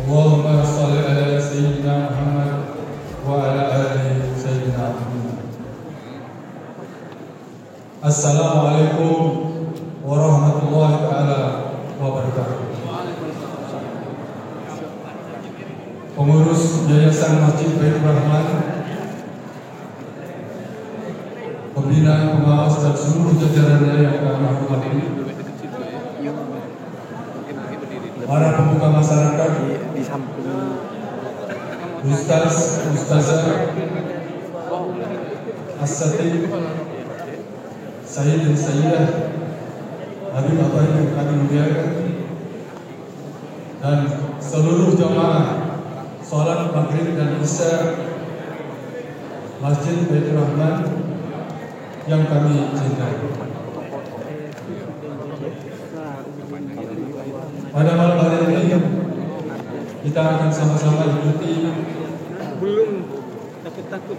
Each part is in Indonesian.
Allahumma shalli ala sayyidina Muhammad wa ala ali sayyidina Muhammad. Assalamualaikum warahmatullahi taala wabarakatuh. Pengurus Yayasan Masjid Baitur Rahman, pembina, pengawas dan seluruh jajarannya yang kami hormati, para pemuka masyarakat, Ustaz, Ustazah, As-Satib, Sayyid dan Sayyidah, Habib-Habib yang kami muliakan, dan seluruh jamaah salat maghrib dan isya Masjid Baitur Rahman yang kami cintai. Pada malam hari ini kita akan sama-sama ikuti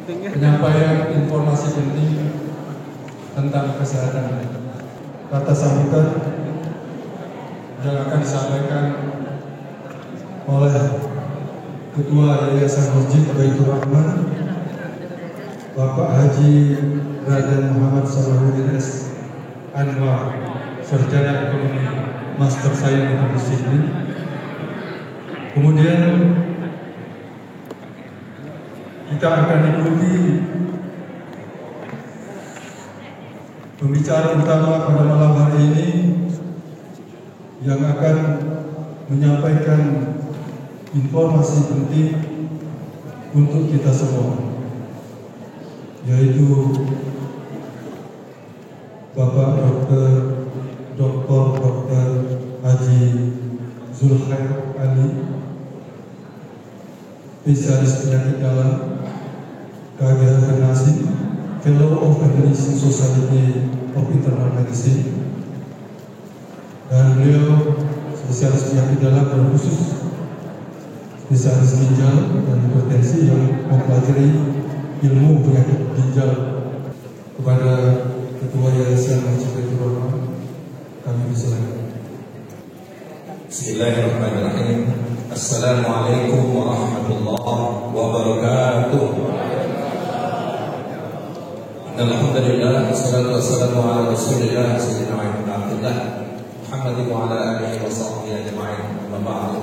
penyampaian informasi penting tentang kesehatan. Kata sambutan yang akan disampaikan oleh Ketua Yayasan Masjid Baitur Rahman, Bapak Haji Raden Muhammad Salahuddin S. Anwar, Sarjana Ekonomi, Master Sains Interdisiplin. Kemudian kita akan ikuti pembicara utama pada malam hari ini yang akan menyampaikan informasi penting untuk kita semua, yaitu Bapak Dr. Haji Zulkhair Ali, spesialis penyakit dalam, KGH Nasib, Fellow of Indonesian Society of Internal Medicine, dan beliau spesialis penyakit dalam dan khusus spesialis ginjal dan hipertensi yang mempelajari ilmu penyakit ginjal. Kepada Ketua Yayasan Masjid Baitur Rahman, kami persilakan. Bismillahirrahmanirrahim. Assalamualaikum warahmatullahi wabarakatuh. Alhamdulillah, wassalatu wassalamu ala Rasulillah sayyidina Abdullah Muhammadin wa ala alihi wa sahbihi ajma'in. Amma ba'du.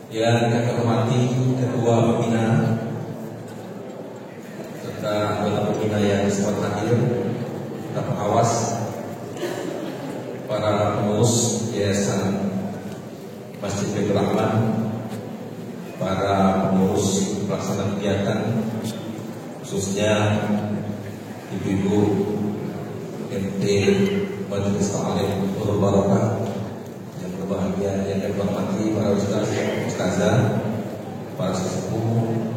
Yang kami hormati Ketua Pembina serta anggota pembina yang sempat hadir, serta pengawas, para pengurus Yayasan Masjid Baitur Rahman, para pengurus pelaksana kegiatan, khususnya ibu-ibu MT Majelis Ta'lim Nurul Barakah yang berbahagia, yang kami hormati para ustaz, ustazah, para sesepuh,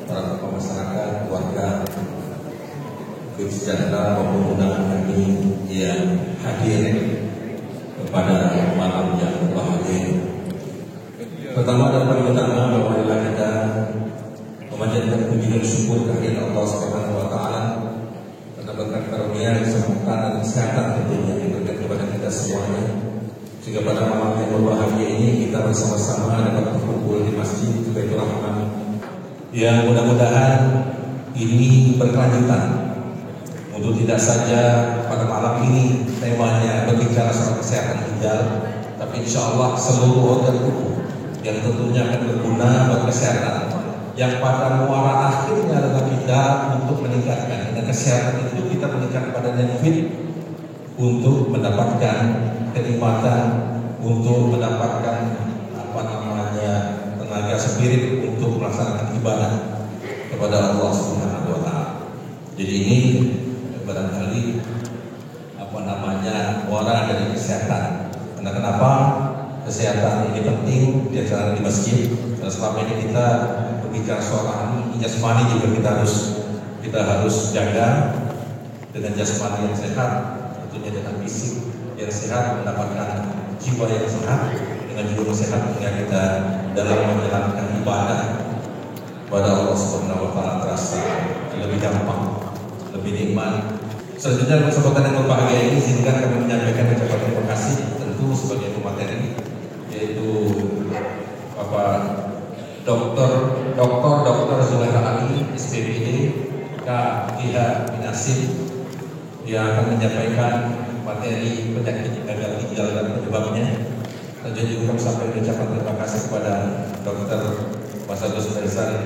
para tokoh masyarakat, keluarga, sejahtera maupun undangan kami yang hadir pada malam yang berbahagia. Pertama dan paling utama, marilah kita memanjatkan puji dan syukur kehadirat Allah Subhanahu wa taala karena berkat karunia kesehatan dan kesehatan tentunya yang diberikan kepada kita semuanya, sehingga pada malam yang berbahagia ini kita bersama-sama dapat berkumpul di Masjid Baitur Rahman yang mudah-mudahan ini berkelanjutan untuk tidak saja pada malam ini temanya berbicara soal kesehatan ginjal, tapi insya Allah seluruh organ tubuh yang tentunya akan berguna buat kesehatan, yang pada muara akhirnya adalah kita untuk meningkatkan, dan kesehatan itu kita meningkatkan badan yang fit untuk mendapatkan kenikmatan, untuk mendapatkan tenaga spirit untuk melaksanakan ibadah kepada Allah Subhanahu wa taala. Jadi ini barangkali muara dari kesehatan. Karena kenapa? Kesehatan ini penting diacara di masjid. Karena selama ini kita berbicara soal jasmani juga kita harus jaga dengan jasmani yang sehat, tentunya dengan fisik yang sehat, mendapatkan jiwa yang sehat, dengan jiwa sehat sehingga kita dalam menjalankan ibadah kepada Allah Subhanahu wa taala terasa lebih gampang, lebih nikmat. Selanjutnya kesempatan yang berbahagia ini izinkan kami menyampaikan ucapan terima kasih tentu sebagai pemateri, yaitu Bapak Dr. Zulekha Ali, SPPD, KIH Binasib, yang akan menyampaikan materi penyakit gagal ginjal dan penyebabnya. Tentu juga kami sampaikan ucapan terima kasih kepada Dr. Masadus Faisal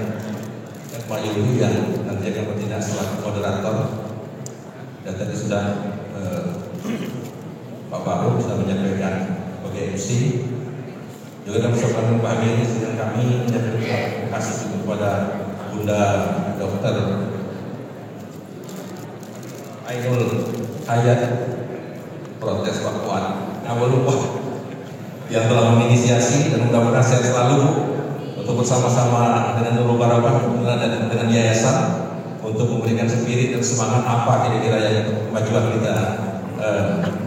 Mayuri yang nanti akan bertindak selaku moderator. Dan tadi sudah Pak Baru sudah menyampaikan sebagai MC. Juga dalam kesempatan pagi ini sedang kami menyampaikan terima kasih kepada Bunda Dr. Ainul Hayat Protes Wakuan Awalupah yang telah menginisiasi, dan mudah-mudahan sehat selalu untuk bersama-sama dengan Nurul Barokah dan dengan yayasan untuk memberikan spirit dan semangat apa kira-kira yang kemajuan kita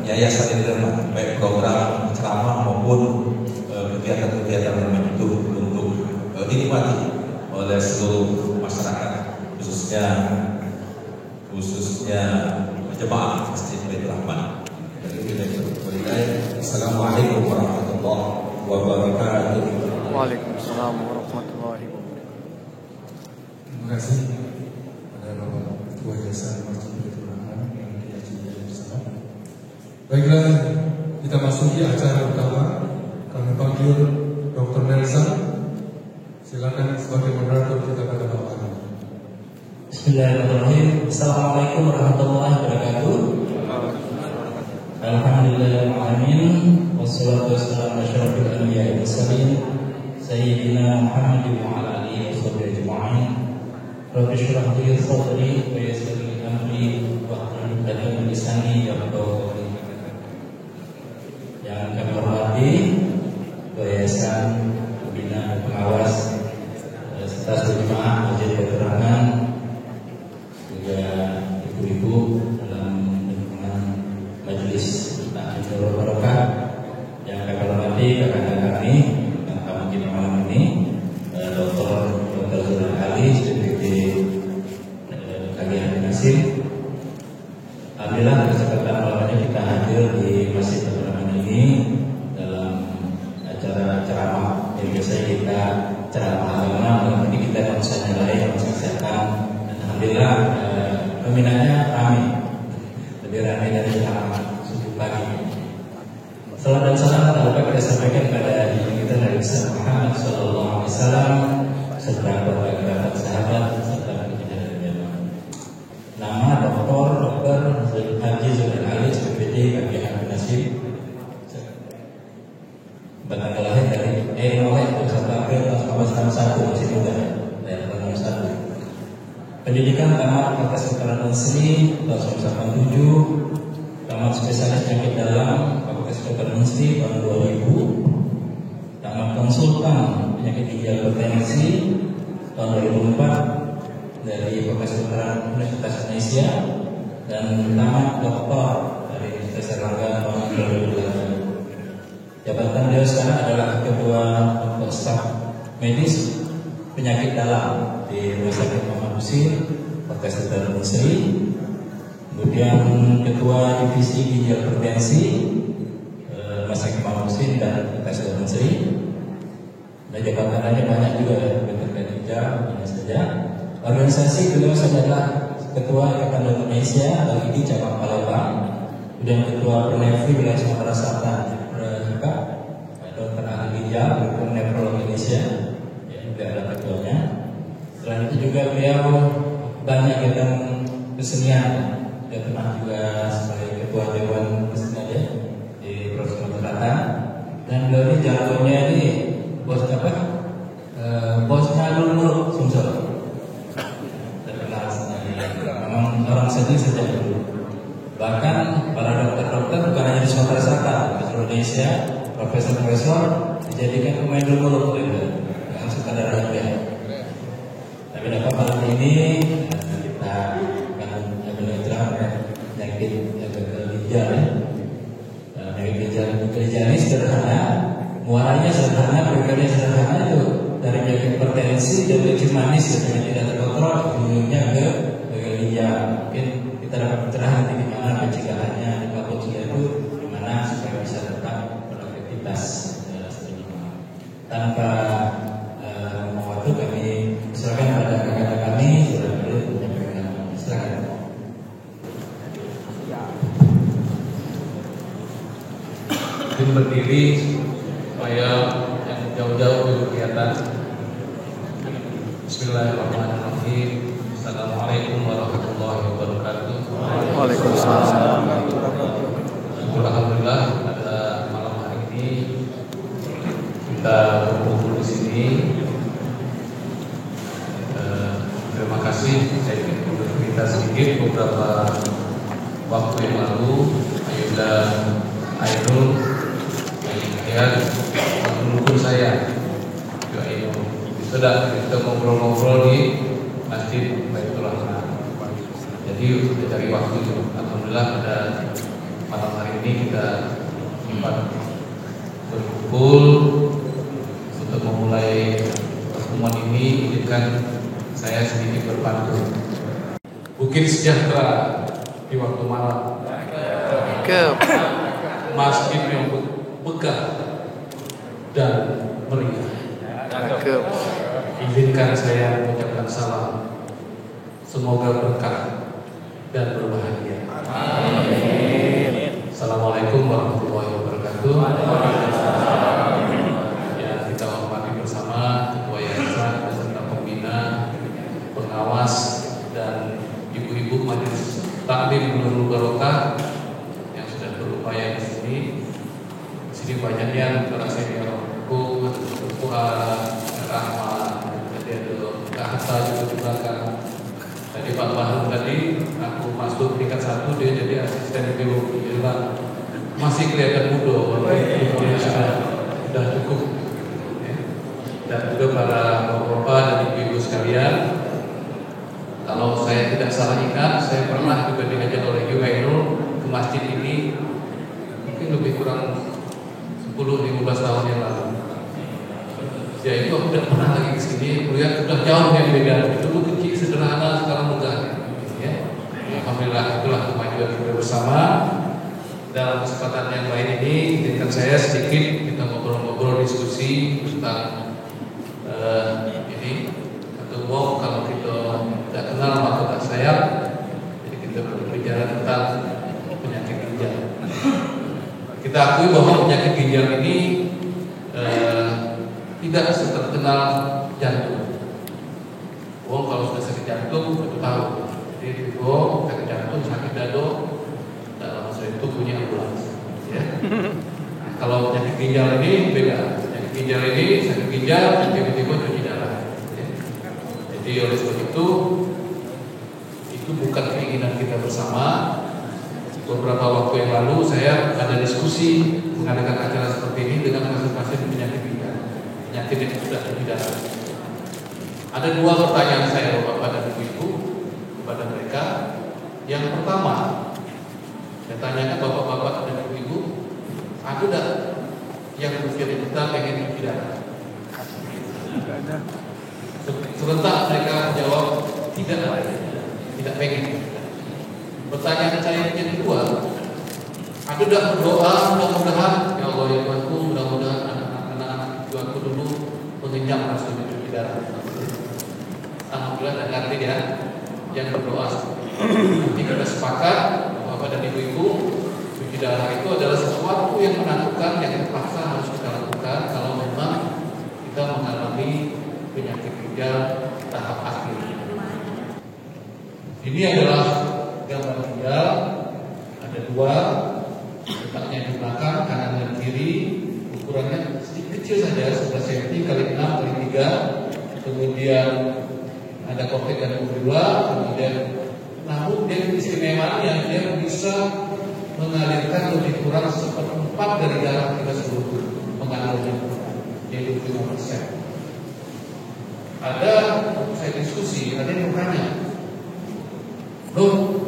yayasan ini dalam baik program ceramah maupun kegiatan-kegiatan yang itu untuk dinikmati oleh seluruh masyarakat, khususnya jemaah Masjid Baitur Rahman. Assalamualaikum warahmatullahi wabarakatuh. Waalaikumsalam warahmatullahi wabarakatuh. Terima kasih kepada Bapak Ketua Yayasan Masjid Baitur Rahman yang diajukan bersama. Baiklah, kita masuki acara utama. Kami panggil Dr. Nelson. Silakan sebagai moderator kita pada Bapak. Bismillahirrahmanirrahim. Assalamualaikum warahmatullahi wabarakatuh. Alhamdulillahirrahmanirrahim. Wassalatu wassalamu ala asyrafil anbiya'i wal mursalin sayyidina Muhammadin wa ala alihi washabbihi ajma'in. Rabbi shrah li sadri wa yassir li amri wahlul 'uqdatam min lisani yafqahu qawli. Yang kami hormati Yayasan Pembina Pengawas serta seluruh jemaah Masjid Baitur Rahman, juga ibu-ibu dalam lingkungan majelis Nurul Barokah yang kami hormati kakak-kakak kami yang tamu kita malam ini, Dr. Zulekha Ali, SPPD KIH Binasib. Alhamdulillah kesempatan malam ini kita hadir di Masjid Baitur Rahman ini dalam acara ceramah yang biasanya kita ceramah agama, malam ini kita konsennya lain menyaksikan. Alhamdulillah peminatnya ramai, lebih ramai dari ceramah subuh pagi. Salam dan salam tak lupa kita sampaikan kepada diri kita Nabi Muhammad SAW serta keluarga sahabat serta kejadian jamaah. Nama Dr. Haji Zulekha Ali, SPPD KIH Binasib. Tanggal lahir dari 1 April 1961, masih muda, dari 61. Pendidikan tamat Fakultas Kedokteran Unsri tahun 1987, tamat spesialis penyakit dalam Fakultas Kedokteran Unsri tahun 2000, tamat konsultan penyakit ginjal hipertensi tahun 2004 dari Fakultas Kedokteran Universitas Indonesia, dan tamat doktor dari Universitas Erlangga tahun 2008. Jabatan beliau sekarang adalah Ketua Dokter Staf Medis Penyakit Dalam di Rumah Sakit Muhammad Busir, Fakultas Kedokteran Unsri. Kemudian Ketua Divisi Ginjal Hipertensi Rumah Sakit Muhammad Busir dan Fakultas Kedokteran Unsri. Dan jabatan lainnya banyak juga terkait ginjal, hanya saja. Organisasi beliau adalah Ketua Ikatan Dokter Indonesia atau IDI cabang Palembang. Kemudian Ketua Pernefi wilayah Sumatera Selatan, Dokter Ahli Ginjal, Dokter Nefrologi Indonesia, ya, juga ada ketuanya. Selain itu juga beliau banyak kegiatan kesenian. Dia pernah juga sebagai Ketua Dewan Kesenian ya, di Provinsi Sumatera Selatan. Dan beliau ini jagonya ini bos apa? Bosnya Lulu Sumsel. Terkenal memang orang seni sejak dulu. Bahkan para dokter-dokter bukan hanya di Sumatera Selatan, di Indonesia, profesor-profesor dijadikan pemain dulu dengan sekadar aja. Tapi dapat malam ini kita akan berbicara penyakit gagal ginjal. Penyakit ginjal ini sederhana, muaranya sederhana, programnya sederhana itu dari penyakit hipertensi dan kecil manis yang tidak terkontrol, ujungnya ke gagal ginjal. Mungkin kita dapat pencerahan nanti di mana pencegahannya, di patologi itu di mana supaya bisa tetap tanpa berdiri supaya yang jauh-jauh juga kelihatan. Bismillahirrahmanirrahim. Assalamualaikum warahmatullahi wabarakatuh. Waalaikumsalam. Alhamdulillah pada malam hari ini kita berkumpul di sini. Terima kasih. Saya ingin bercerita sedikit beberapa waktu yang lalu. Ayuda Ainul Ayat menelpon saya. Sudah kita ngobrol-ngobrol di Masjid Baitur Rahman. Jadi kita cari waktu. Alhamdulillah pada malam hari ini kita sempat berkumpul untuk memulai pertemuan ini. Izinkan saya sedikit berpantun. Bukit sejahtera di waktu malam. Masjid yang megah dan meriah. Izinkan saya mengucapkan salam. Semoga berkah dan berbahagia. Amin. Assalamualaikum warahmatullahi wabarakatuh. Ya, kita hormati bersama Ketua Yayasan beserta pembina, pengawas dan ibu-ibu majelis taklim Nurul Barokah yang sudah berupaya di sini. Di sini banyaknya para senior hukum, Ketua Rahmat, jadi Kak Hatta juga di belakang. Tadi Pak Bahru tadi aku masuk tingkat 1, dia jadi asisten biologi. Masih kelihatan muda, walaupun dia sudah cukup. Dan juga para bapak dan ibu-ibu sekalian, kalau saya tidak salah ingat, saya pernah juga diajak oleh Yuhairul ke masjid ini mungkin lebih kurang 10-15 tahun yang lalu. Ya itu aku tidak pernah lagi ke sini, melihat sudah jauh yang beda. Dulu kecil sederhana, sekarang megah. Ya. Alhamdulillah itulah kemajuan kita bersama. Dalam kesempatan yang lain ini, izinkan saya sedikit kita ngobrol-ngobrol diskusi tentang ini. Atau wow, kalau kita tidak kenal maka tak sayang. Jadi kita berbicara tentang penyakit ginjal. Kita akui bahwa penyakit ginjal ini tidak terkenal jantung. Oh, kalau sudah sakit jantung itu tahu. Jadi sakit jantung, sakit dado, dalam masa itu punya ambulans. Ya. Nah, kalau penyakit ginjal ini beda. Penyakit ginjal ini sakit ginjal tiba-tiba cuci darah. Ya. Jadi oleh sebab itu bukan keinginan kita bersama. Beberapa waktu yang lalu saya ada diskusi mengadakan acara seperti ini dengan pasien-pasien penyakit ginjal. Penyakit yang sudah terjadi. Ada 2 pertanyaan saya Bapak dan Ibu kepada mereka. Yang pertama, saya tanyakan Bapak-bapak dan Ibu, ada tidak yang berusia kita pengen cuci darah? Sebentar mereka menjawab tidak pengen. Pertanyaan saya yang kedua, ada tidak berdoa mudah-mudahan ya Allah ya Tuhanku, mudah-mudahan anak-anak Tuhanku dulu mengenyam rasa cuci darah. Alhamdulillah dan ngerti ya yang berdoa. Nanti kita sepakat Bapak dan Ibu-ibu, cuci darah itu adalah sesuatu yang menakutkan, yang terpaksa harus kita lakukan kalau memang kita mengalami penyakit ginjal tahap akhir. Ini adalah gambar ginjal, ada 2, letaknya di belakang, kanan dan kiri, ukurannya sedikit kecil saja, 11 cm x 6 x 3, kemudian ada koktek dan kedua, kemudian namun dia istimewanya dia bisa mengalirkan lebih kurang 1/4 dari darah kita seluruh mengalirnya, yaitu 5%. Ada saya diskusi, ada yang bertanya, loh,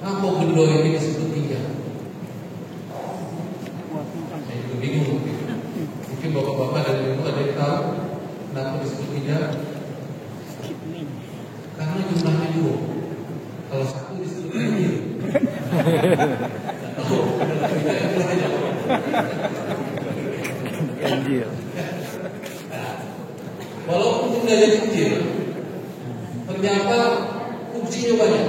apa benda ini disebut ginjal? Saya juga bingung. Mungkin bapak-bapak dan ibu ada yang tahu kenapa disebut ginjal? Karena jumlahnya 2. Kalau 1 disebut ginjal. Ganjil. Walaupun jumlahnya kecil, ternyata fungsinya banyak.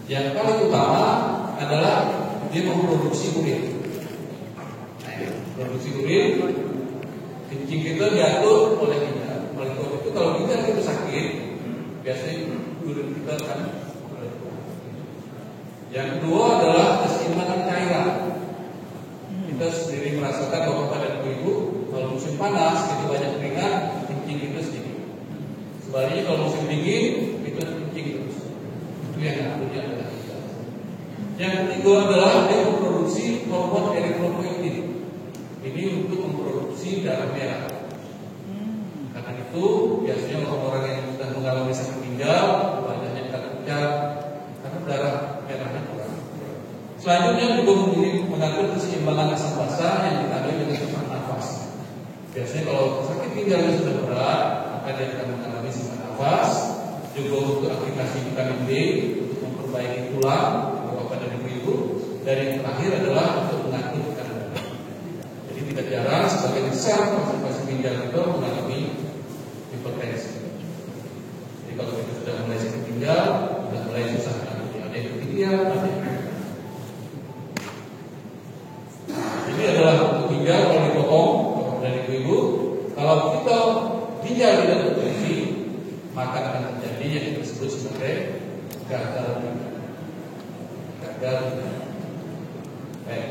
Yang paling utama adalah dia memproduksi urin. Nah, produksi urin, kencing kita diatur oleh ginjal. Oleh sebab itu kalau ginjal itu sakit, biasanya urin kita akan berkurang. Yang kedua adalah keseimbangan cairan. Kita sendiri merasakan bahwa pada ibu kalau musim panas itu banyak keringat, kencing kita sedikit. Sebaliknya kalau musim dingin kita kencing terus. Itu yang aturnya adalah kita. Yang ketiga adalah dia memproduksi hormon eritropoietin. Ini untuk memproduksi darah merah. Karena itu biasanya orang-orang yang sudah mengalami sakit ginjal banyaknya pucat karena darah merahnya kurang. Selanjutnya juga mengatur keseimbangan asam basa yang ditandai dengan sesak nafas. Biasanya kalau sakit ginjalnya sudah berat, maka dia akan mengalami sesak nafas. Juga untuk aplikasi vitamin D untuk memperbaiki tulang pada ibu-ibu. Dan yang terakhir adalah untuk mengatur tekanan darah. Jadi tidak jarang sebagian besar pasien-pasien ginjal itu mengalami hipertensi. Jadi kalau kita sudah mulai sakit ginjal, sudah mulai susah mengatur, ada yang ketinggian, ada yang ini adalah untuk ginjal kalau dipotong dari ibu-ibu. Kalau kita ginjal tidak terfungsi, maka akan terjadi yang kita sebut sebagai gagal ginjal. Gagal ginjal. Baik.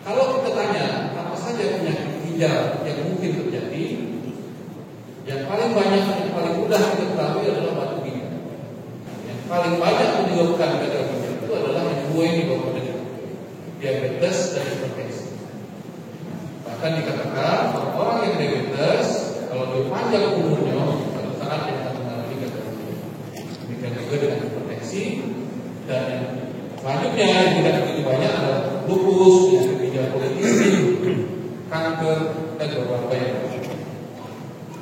Kalau kita tanya apa saja penyakit ginjal yang mungkin terjadi, yang paling banyak, yang paling mudah kita ketahui adalah batu ginjal. Yang paling banyak menyebabkan gagal ginjal itu adalah yang dua ini bapak dan diabetes dan hipertensi. Bahkan dikatakan orang yang diabetes kalau dia panjang umurnya pada saat yang akan mengalami gagal ginjal. Demikian juga dengan hipertensi dan yang selanjutnya yang tidak begitu banyak adalah lupus, penyakit ginjal politistik, kanker dan beberapa yang lain.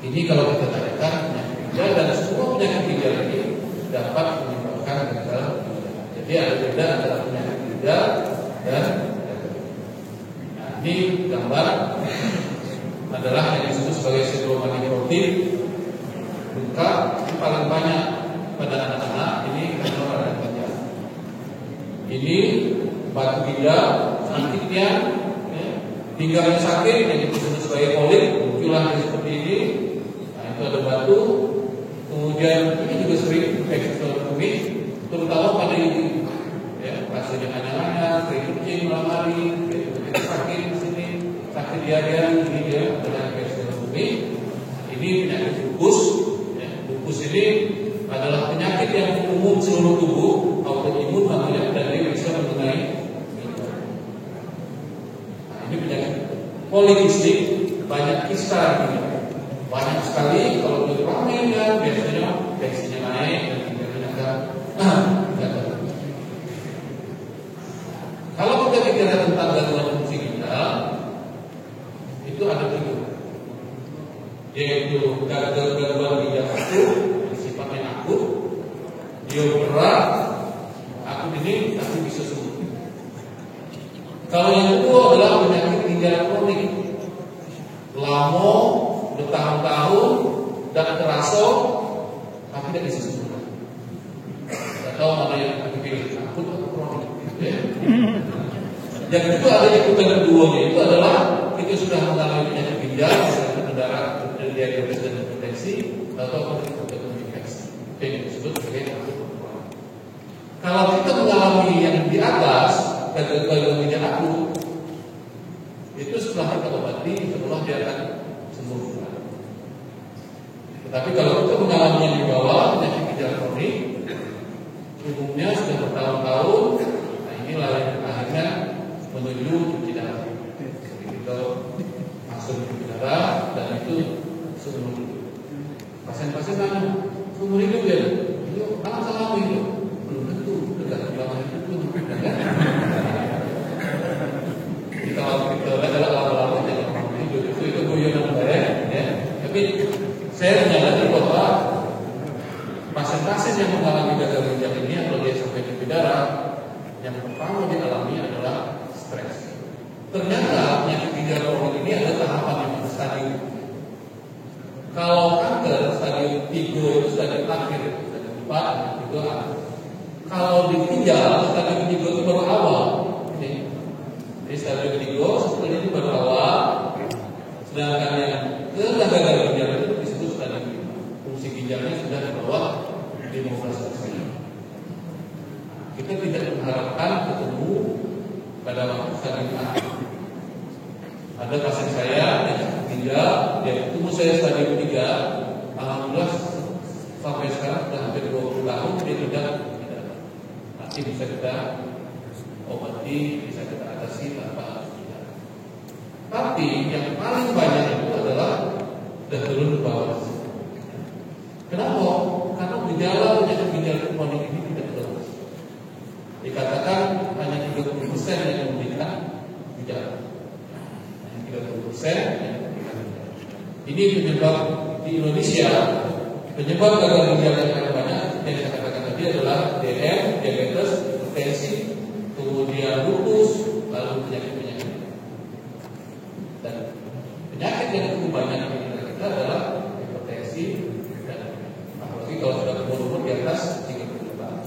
Ini kalau kita tanyakan penyakit ginjal dan semua penyakit ginjal ini dapat menyebabkan gagal ginjal. Jadi ada beda antara penyakit ginjal dan nah, ini gambar adalah yang disebut sebagai sindrom aneurotik luka yang paling banyak pada anak-anak ini karena ada ginjal. Ini batu ginjal sakitnya, ya, ginjalnya sakit yang disebut sebagai polit munculan seperti ini. Nah, itu ada batu. Kemudian ini juga sering infeksi saluran kemih, terutama pada ibu. Ya, rasanya hanya sering kencing malam hari, sakit di sini, sakit diare, ini dia dengan infeksi saluran kemih. Ini penyakit lupus. Ya, lupus ini adalah penyakit yang umum seluruh tubuh, autoimun namanya, dan dia bisa mengenai ginjal. Nah, ini penyakit polikistik, banyak kista ginjal. Banyak sekali kalau di ramai ya, biasanya tensinya naik dan ginjalnya agak gagal. Kalau kita bicara tentang gangguan fungsi ginjal, itu ada tiga, yaitu gangguan ginjal akut, sifatnya akut, dia berat, akut ini tapi bisa sembuh. Kalau yang kedua adalah penyakit ginjal kronik, lama, bertahun-tahun dan terasa tapi tidak bisa sembuh. Tidak tahu mana yang pilih, akut atau kronik. Yang kedua ada ikutan keduanya itu adalah kita sudah mengalami penyakit ginjal, misalnya darah dan diabetes dan hipertensi, atau kita infeksi. Yang disebut sebagai akut kronik. Kalau kita mengalami yang di atas gagal ginjal akut, itu setelah kita obati, setelah dia akan sembuh. Tetapi kalau kita mengalami yang di bawah penyakit ginjal kronik, umumnya sudah bertahun-tahun. Nah, inilah yang akhirnya menuju cuci darah. Jadi kita masuk cuci darah dan itu seumur hidup. Pasien-pasien nanya, seumur hidup ya? Iya, anak selama hidup. Belum tentu, dekat selama hidup belum ada kan? Kalau kita adalah lama-lama jadi orang hidup itu guyonan baik, ya. Tapi saya menyadari bahwa pasien-pasien yang mengalami gagal ginjal ini atau dia sampai cuci darah, yang pertama dialami adalah stres. Ternyata penyakit ginjal kronik ini ada tahapan yang stadium. Kalau kanker stadium 3 itu stadium akhir, stadium 4 itu kalau ditinjau stadium indigo itu baru awal. Jadi stadium indigo sebenarnya ini baru awal. Sedangkan yang gagal ginjal itu disebut stadium fungsi ginjalnya sudah di bawah 15%. Kita tidak mengharapkan ketemu pada waktu stadium akhir. Ada pasien saya yang ginjal, dia ketemu saya stadium 3, alhamdulillah sampai sekarang sudah hampir 20 tahun dia tidak nanti bisa kita obati, bisa kita atasi tanpa tidak. Tapi yang paling banyak itu adalah sudah turun ke bawah. Kenapa? Karena gejala penyakit ginjal kronik ini tidak terus. Dikatakan hanya 30% yang memberikan gejala. Hanya 30% yang memberikan gejala. Ini penyebab di Indonesia. Penyebab gagal ginjal yang paling banyak yang saya katakan tadi adalah DM, diabetes, hipertensi, kemudian lupus, lalu penyakit-penyakit. Dan penyakit yang cukup banyak di negara kita adalah hipertensi dan apalagi kalau sudah umur di atas 30 tahun.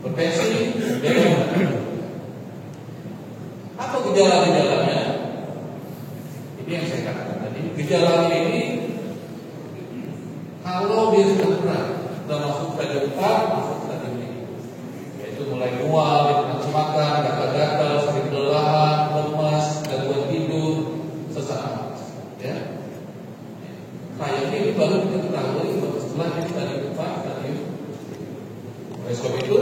Hipertensi, diabetes. Apa gejala-gejalanya? Ini yang saya katakan tadi. Gejalanya ini kalau dia sudah berat, sudah masuk stadium 4, masuk stadium 5, yaitu mulai mual, tidak makan, gatal-gatal, sakit kelelahan, lemas, gangguan tidur, sesak napas. Ya, kayaknya ini baru kita ketahui setelah di stadium 4, stadium. Oleh sebab itu,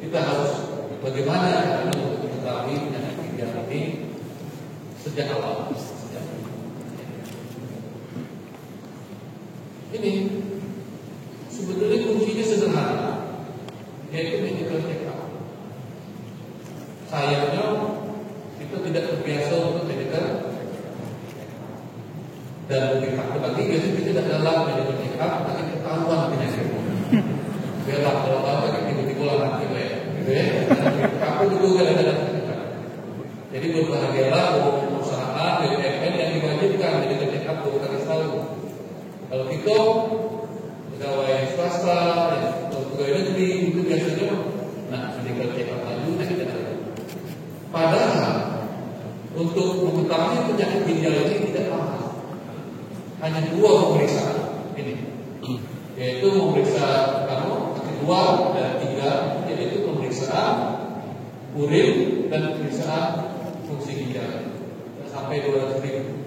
kita harus bagaimana untuk mengetahui penyakit ginjal ini sejak awal. Ini sebetulnya kuncinya sederhana, yaitu medical check-up. Sayangnya kita tidak terbiasa untuk medical dan lebih takut lagi biasanya kita tidak dalam medical check-up, tapi ketahuan penyakit. Belak kalau tahu kan tiba-tiba lah gitu ya. Aku juga kadang-kadang. Jadi berbahagialah perusahaan BUMN yang diwajibkan medical check-up 2 kali setahun. Kalau kita pegawai swasta, pegawai negeri itu biasanya, medical check-up lagi tidak ada. Padahal untuk mengetahui penyakit ginjal ini tidak mahal, hanya 2 pemeriksaan ini, yaitu memeriksa kedua dan 3, yaitu pemeriksaan urin dan pemeriksaan fungsi ginjal sampai 200.000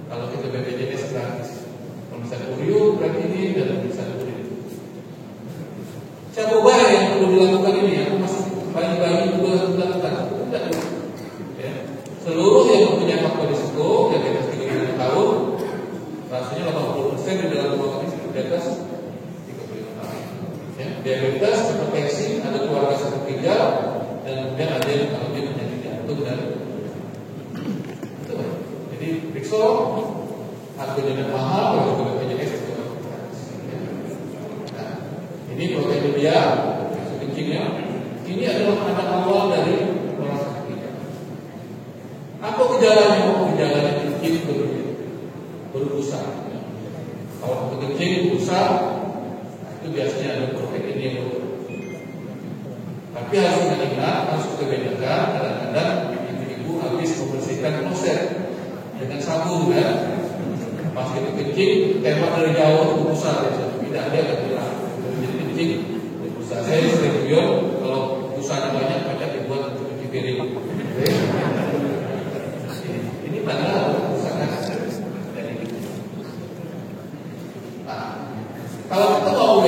kalau kita BPJS gratis. Pemeriksaan urium, berarti ini dan pemeriksaan urin. Siapa yang perlu dilakukan ini? Aku masih bayi-bayi juga lakukan. Tidak. Ya. Seluruh yang mempunyai faktor risiko yang di atas 35 tahun, rasanya 80% di dalam ruangan ini di atas 35 tahun. Ya. Diabetes, hipertensi, ada keluarga sakit ginjal, dan kemudian ada yang mengalami penyakit jantung dan itu. Jadi periksa harganya mahal kalau kita BPJS itu. Nah, ini proteinuria kencingnya. Ini adalah tanda awal dari orang sakit ginjal. Apa gejalanya? Gejalanya kencing berbusa. Kalau kencing berbusa, itu biasanya ada protein yang tapi harus ingat, harus kita bedakan. Kadang-kadang ibu habis membersihkan kloset dengan sabun kan. Pas kita kencing, tembak dari jauh itu besar ya. Tidak ada yang bilang. Jadi kencing besar. Saya sering bilang kalau busanya banyak dibuat untuk cuci piring. Ini tanda sangat dari itu. Nah, kalau kita mau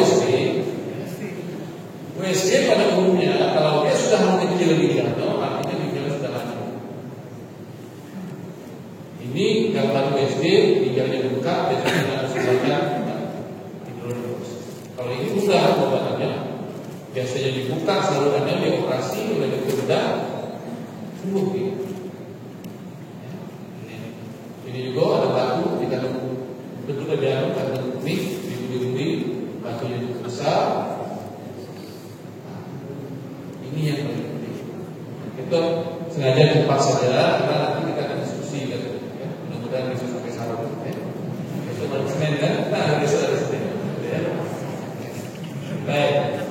WSD pada umumnya kalau dia sudah mengecil ginjalnya, artinya ginjalnya sudah lanjut. Ini gambar WSD, ginjalnya bengkak, biasanya ada sebanyak hidrolisis. Kalau ini mudah pengobatannya, biasanya dibuka salurannya, dioperasi, oleh dokter bedah, sembuh. Ini juga ada batu, kita bentuk ada batu kuning, dibudi-budi, batunya cukup besar. Ini yang paling penting. Kita sengaja cepat saja, karena nanti kita akan diskusi kan. Mudah-mudahan bisa sampai sahur. Itu malam Senin kan? Nah, besok ada Senin. Baik.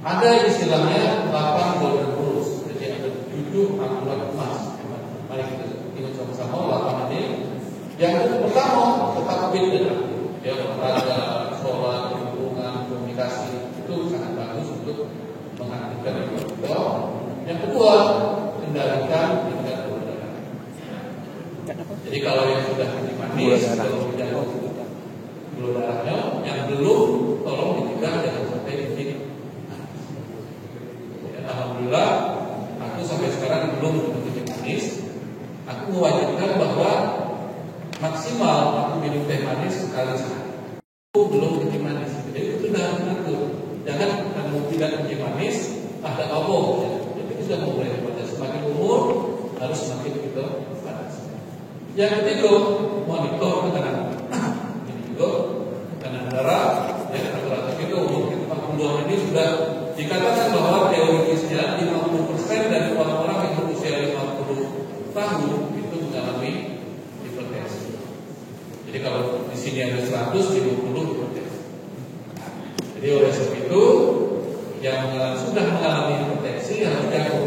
Ada istilahnya 8 golden rules, jadi ada 7 aturan emas. Mari kita ingat sama-sama 8 ini. Yang pertama, tetap fit dan aktif. Ya, olahraga, sholat, hubungan, komunikasi itu sangat bagus untuk mengaktifkan itu. Yang kedua, kendalikan tingkat gula darah. Jadi kalau yang sudah manis, kalau tidak gula darahnya, yang belum tolong dicegah jangan sampai titik. Alhamdulillah, aku sampai sekarang belum titik manis. Aku mewajibkan bahwa maksimal aku minum teh manis sekali sehari. Aku belum kencing manis, jadi itu sudah mengatur. Jangan kamu tidak kencing manis, ada apa? Jadi itu sudah mulai pada semakin umur harus semakin kita panas. Yang ketiga, monitor tekanan. Ini juga tekanan darah. Ya, rata-rata kita umur 40 ini sudah dikatakan bahwa teoritisnya 50% dari orang-orang yang berusia 50 tahun itu mengalami hipertensi. Jadi kalau di sini ada 100, di 20 hipertensi. Jadi oleh sebab itu yang sudah mengalami hipertensi harus jago.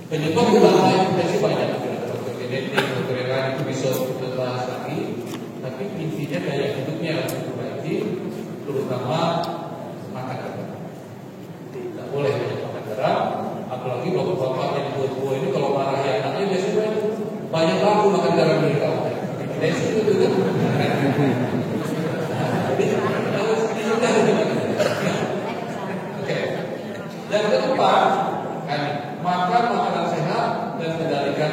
Penyebab utama hipertensi banyak. Faktor genetik, faktor yang lain itu bisa kita bahas lagi. Tapi intinya gaya hidupnya harus diperbaiki, terutama makan garam. Tidak boleh banyak makan garam. Apalagi bapak-bapak yang tua-tua ini kalau marahi anaknya biasanya banyak laku makan garam dari kamu. Hipertensi itu kan. Jadi harus dihindari. Oke. Yang keempat, kan makan makanan sehat dan kendalikan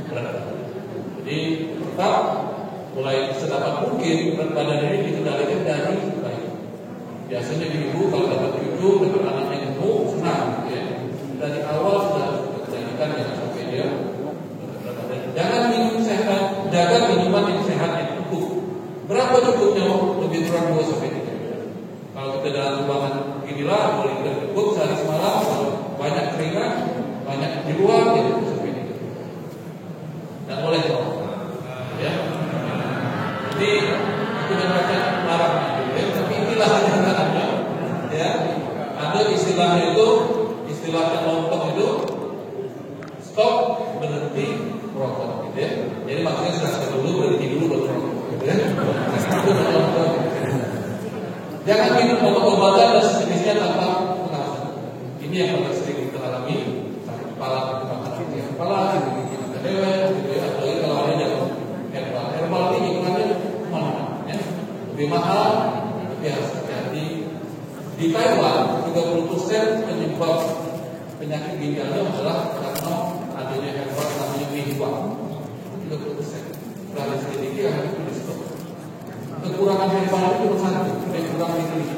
berat badan. Jadi tetap mulai sedapat mungkin berat badan ini dikendalikan dari bayi. Biasanya ibu kalau dapat cucu dapat anaknya gemuk senang, ya. Dari awal sudah kendalikan jangan sampai dia berat badan. Jangan minum sehat, jaga minuman yang sehat yang cukup. Berapa cukupnya? Lebih kurang 2 sampai 3. Kalau kita dalam ruangan inilah 2 liter cukup sehari semalam. Kalau banyak keringat, banyak di luar, ya sampai 3. Dan boleh dong, ya. Jadi aku jangan baca larang, ya. Tapi inilah kenyataannya, ya. Ada istilahnya itu, istilah kelompok itu stop berhenti merokok, gitu ya. Jadi maksudnya stop dulu berhenti dulu baru merokok, gitu ya. Jangan minum obat-obatan dan sejenisnya tanpa pengawasan. Ini yang paling sering kita alami. Sakit kepala, sakit kepala, sakit dewe, gitu ya. Apalagi kalau ada yang herbal ini hitungannya mana? Ya. Lebih mahal, tapi harus hati-hati. Di Taiwan 30% penyebab penyakit ginjalnya adalah karena adanya herbal namanya Wihua. 30%. Setelah diselidiki akhirnya itu di-stop. Kekurangan herbal itu cuma satu, kurang diteliti.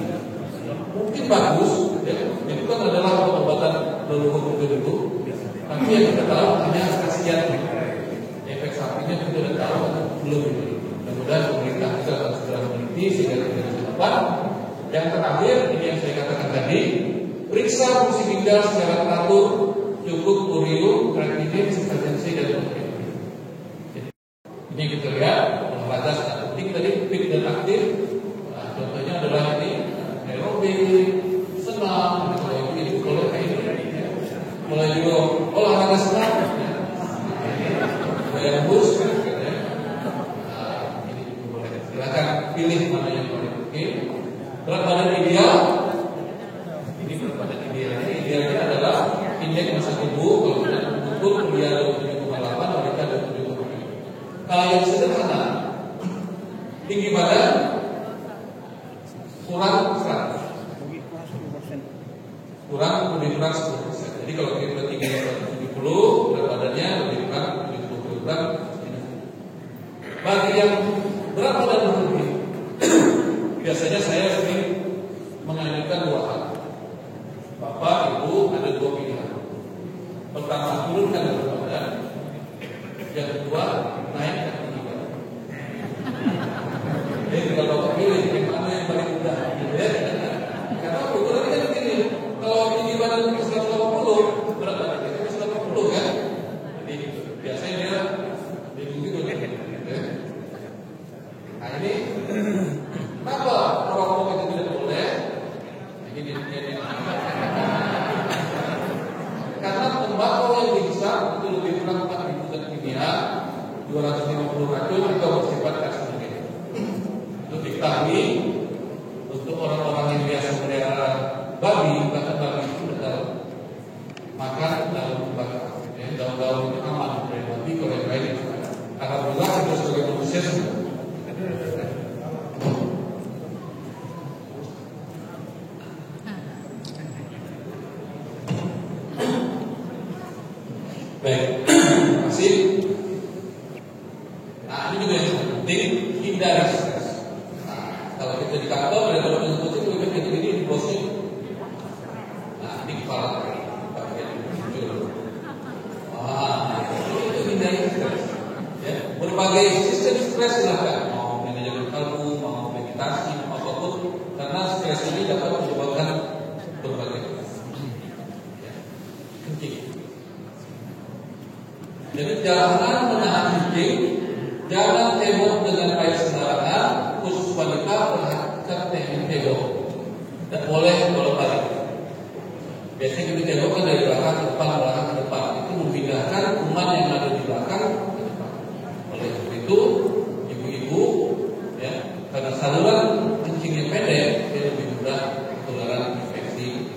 Mungkin bagus, ya. Itu kan adalah obat-obatan leluhur dulu. Tapi yang kita tahu hanya kasihan. Efek sampingnya kita tidak tahu, belum diteliti. Mudah-mudahan pemerintah kita akan segera meneliti sehingga kita bisa dapat. Yang terakhir, ini yang saya katakan tadi, periksa fungsi ginjal secara teratur, cukup urium, kreatinin, hipertensi dan protein. Ini kita lihat olahraga sangat penting tadi, fit dan aktif. Nah, contohnya adalah ini aerobik, senam, ini boleh kayak ini. Mulai juga olahraga senam, gaya bus, ini juga boleh. Silakan pilih mana yang paling oke. Berat badan ideal, ini berat badan idealnya. Idealnya adalah indeks massa tubuh kalau tidak mengukur pria 27,8, wanita 27,5. Kalau yang sederhana, tinggi badan kurang 100, kurang lebih kurang 10%. Jadi kalau kita tinggi 170, berat badannya lebih kurang 70 kg. Bagi yang berat badan berlebih, biasanya saya sering menganjurkan 2 hal. Bapak, Ibu ada 2 pilihan. Pertama, turunkan berat badan. Yang kedua, naikkan tinggi badan. Jadi kalau Bapak pilih yang mana yang paling mudah, gitu ya. Karena ukuran kan begini. Kalau tinggi badan itu 180, berat badan itu 180 kan. Jadi biasanya dia bingung gitu ya. Nah ini kenapa merokok itu tidak boleh? Ini kami untuk orang-orang yang biasa melihara babi, bahkan babi itu benar makan daun bakar, daun-daun itu aman dari babi kalau yang lain. Alhamdulillah kita sebagai manusia semua. Baik, terima kasih. Nah, ini juga yang penting, hindari stres. Nah, kalau kita di kantor ada teman-teman itu kita ini di bosnya. Nah, ini kepala bagian muncul. Itu hindari stres. Ya, berbagai sistem stres silahkan. Mau manajemen kalbu, mau meditasi, mau apapun, karena stres ini dapat menyebabkan berbagai. Ya, penting. Jadi jangan menahan kencing, jangan heboh dengan air sembarangan, khusus wanita perhatikan teknik heboh. Dan boleh kalau balik. Biasanya kita heboh kan dari belakang ke depan, belakang ke depan. Itu memindahkan kuman yang ada di belakang ke depan. Oleh sebab itu, ibu-ibu, ya, karena saluran kencingnya pendek, dia lebih mudah ketularan infeksi.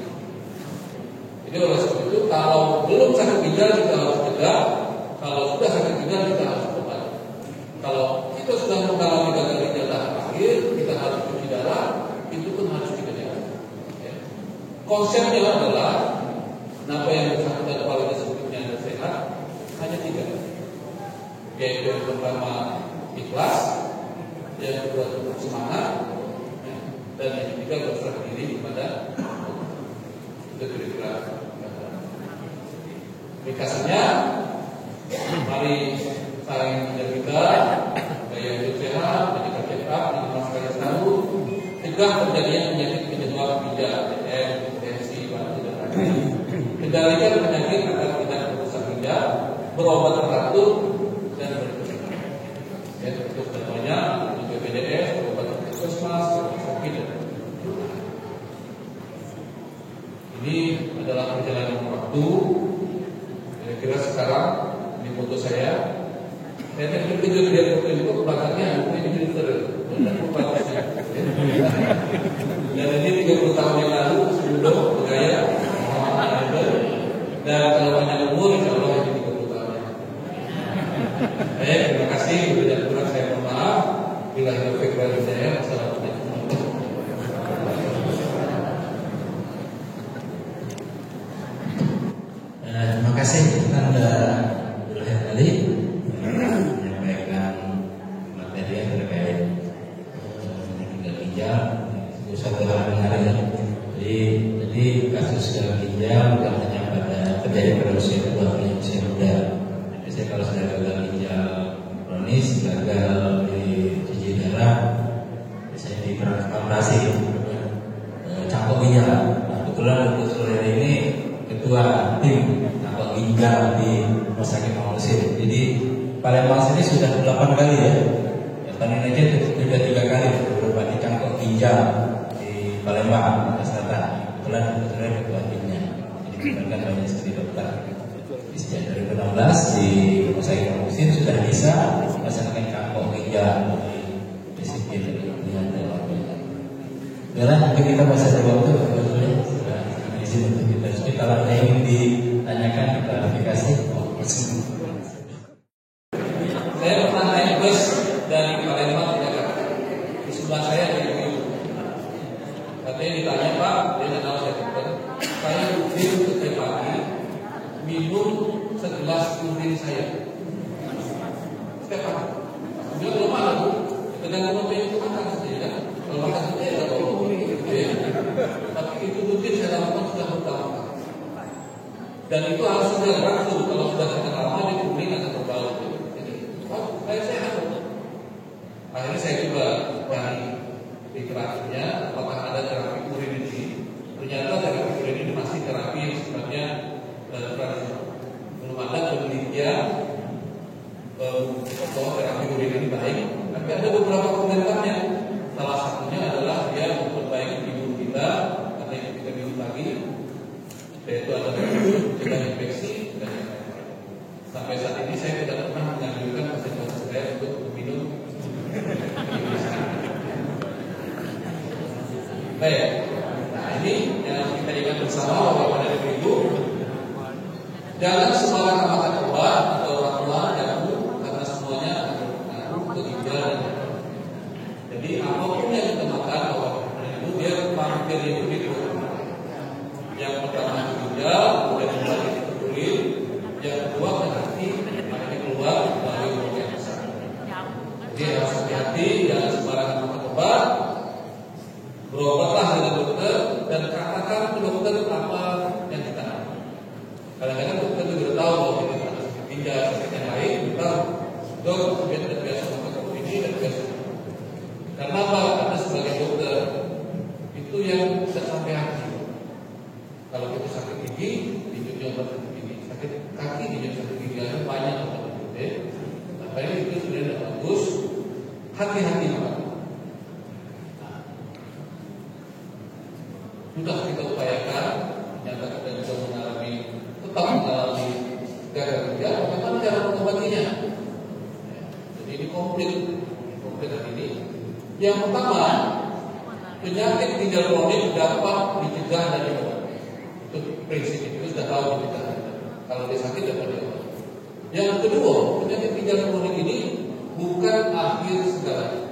Jadi oleh sebab itu, kalau belum sakit ginjal kita harus cegah. Kalau sudah sakit ginjal kita harus obat. Kalau kita sudah mengalami gagal ginjal tahap akhir, kita harus cuci darah, itu pun harus kita jaga. Ya. Konsepnya adalah kenapa yang bersangkutan kepala disebutnya sehat hanya 3, yaitu yang pertama ikhlas, yang kedua tetap semangat, ya, dan yang ketiga berserah diri kepada itu kira-kira. Ringkasannya, mari saling menjaga gaya hidup sehat, menjaga check up, menjaga selalu, cegah terjadinya penyakit penyebab ginjal, hipertensi, batu dan lain-lain. Kendalikan penyakit agar tidak merusak ginjal, berobat teratur dan berkecukupan. Ya, untuk contohnya untuk BPJS, berobat puskesmas, sakit dan ini adalah perjalanan waktu. Kira-kira sekarang di foto saya terkejut lihat foto itu belakangnya ini filter dan ini 30 tahun yang lalu sebelum bergaya dan kalau banyak umur insya Allah ini 30 tahun. Baik, terima kasih. Bila kurang saya mohon maaf. Bila taufiq wal hidayah. Wassalamualaikum. Terima kasih Anda Burhan Ali menyampaikan materi yang terkait gagal ginjal. Satu hal menarik ya. Jadi kasus gagal ginjal bukan hanya pada terjadi pada usia tua, pada usia muda. Biasanya kalau sudah gagal ginjal kronis, gagal di cuci darah, biasanya di transplantasi cangkok ginjal. Nah, kebetulan untuk sore ini ketua tim cangkok ginjal di Rumah Sakit Mamusim. Jadi Palembang sini sudah 8 kali ya. Paling aja sudah 3 kali berbagi cangkok ginjal di Palembang, Selatan. Kebetulan ketua timnya. Jadi kita banyak sekali dokter. Sejak 2016 di Rumah Sakit Mamusim sudah bisa melaksanakan cangkok ginjal di disiplin dengan terlalu. Yalah, mungkin kita masih ada waktu sebetulnya. Untuk kita jadi kalau ada yang ditanyakan klarifikasi. Saya pernah naik bus dari Palembang ke Jakarta. Di sebelah saya ada ibu. Katanya ditanya Pak, dia nggak tahu saya dokter. Saya rutin setiap pagi minum segelas urin saya. Setiap pagi. Dia belum ada Bu. Tergantung apa yang itu makan saja kan. Kalau makan saja ya kalau tapi itu rutin saya lakukan sudah bertahun-tahun. Dan itu harus sudah langsung. Kalau sudah sangat lama dia kuning atau terbau. Jadi, saya sehat. Akhirnya saya coba cari literasinya apakah ada terapi urin ini. Ternyata terapi urin ini masih terapi yang sifatnya tradisional. Belum ada penelitian bahwa terapi urin ini baik. Tapi ada beberapa komentarnya. Salah satunya adalah dia memperbaiki imun kita karena yang kita minum lagi, yaitu ada mencegah infeksi dan lain-lain. Sampai saat ini saya tidak pernah menganjurkan pasien-pasien saya untuk minum. Baik. Nah ini yang kita ingat bersama Bapak dan Ibu. Jangan sembarangan makan obat atau orang tua jamu karena semuanya berpengaruh ke ginjal. Jadi apapun yang kita makan Bapak dan Ibu dia mampir itu di perut. Yang pertama ke ginjal, kemudian kembali ke kulit, yang kedua ke hati, makanya keluar melalui mulut yang besar. Jadi harus hati-hati, jangan sembarangan makan obat. Berobatlah dengan dokter dan katakan ke dokter apa yang kita tahu. Kadang-kadang dokter juga tahu bahwa kita ada sakit ginjal, sakit yang lain, kita dok kita tidak biasa makan ini dan biasa. Karena apa? Karena sebagai dokter itu yang tidak sampai hati. Kalau kita sakit gigi, ditunjuk sakit gigi, sakit kaki, ditunjuk sakit gigi, ada banyak dokter. Apa ini itu sebenarnya tidak bagus. Hati-hati Pak. Sudah kita upayakan, ternyata kita juga tetap mengalami gagal ginjal. Bagaimana cara mengobatinya? Jadi ini komplit hari ini. Yang pertama, penyakit ginjal kronik dapat dicegah dan diobati. Itu prinsip itu sudah tahu dicegah. Kalau dia sakit dapat diobati. Yang kedua, penyakit ginjal kronik ini bukan akhir segalanya.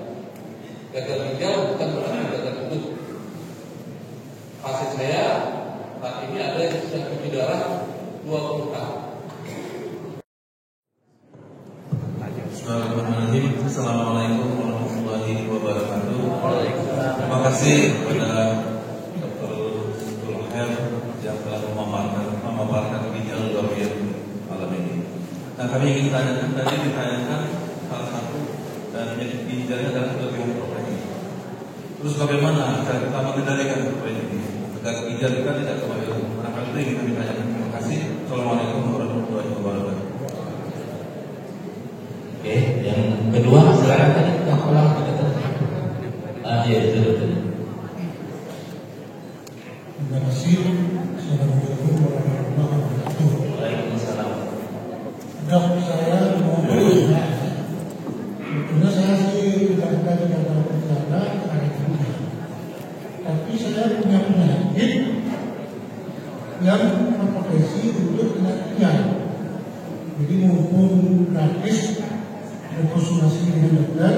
Gagal ginjal bukan berarti gagal hidup. Pasien saya saat ini ada yang sudah cuci darah 20 tahun. Bismillahirrahmanirrahim. Assalamualaikum warahmatullahi wabarakatuh. Terima kasih kepada Dr. Zulher yang telah memaparkan ginjal luar biasa malam ini. Nah, kami ingin tanyakan tadi ditanyakan salah satu dan penyakit ginjalnya adalah kelebihan protein. Terus bagaimana cara kita mengendalikan protein ini agar ginjal kita tidak kembali? Barangkali itu yang kami tanyakan. Terima kasih. Assalamualaikum warahmatullahi wabarakatuh. Oke, yang kedua silakan tadi kita ulang kita. Iya betul. Terima kasih. Assalamualaikum warahmatullahi wabarakatuh. Waalaikumsalam. Dok, saya mau bertanya. Sebetulnya saya sih tidak ada gejala ginjal, tapi saya punya penyakit yang berpotensi untuk kena ginjal. Jadi mumpung gratis berkonsultasi dengan dokter,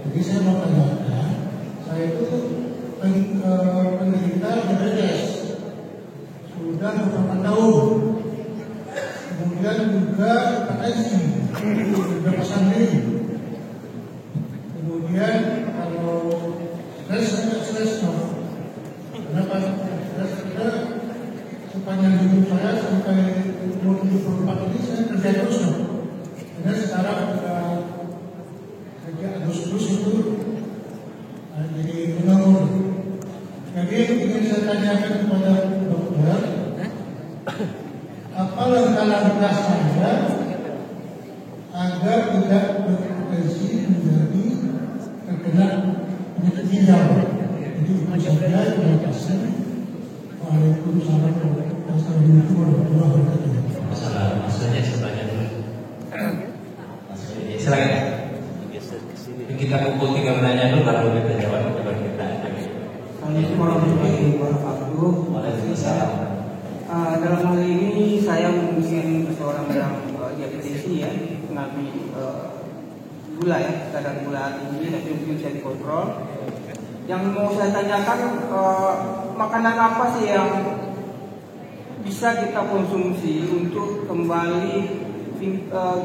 jadi saya mau tanyakan, saya itu penderita diabetes sudah beberapa tahun, kemudian juga hipertensi sudah pasang diri, kemudian kalau stres, kenapa stres? Karena sepanjang hidup saya sampai umur 74 ini saya kerja terus loh. Karena sekarang sejak Agustus itu jadi penganggur. Jadi ingin saya tanyakan kepada dokter, apa langkah-langkah saya agar tidak berpotensi menjadi terkena penyakit ginjal. Jadi itu saja. Terima kasih. Waalaikumsalam warahmatullahi wabarakatuh. Maksudnya sebanyak dulu. Silakan. Kita kumpul 3 pertanyaan dulu baru kita jawab. Assalamualaikum warahmatullahi wabarakatuh. Waalaikumsalam. Dalam hal ini saya mungkin seorang yang diabetes ya, mengalami gula ya, kadar gula tinggi, tapi mungkin bisa dikontrol. Yang mau saya tanyakan, makanan apa sih yang bisa kita konsumsi untuk kembali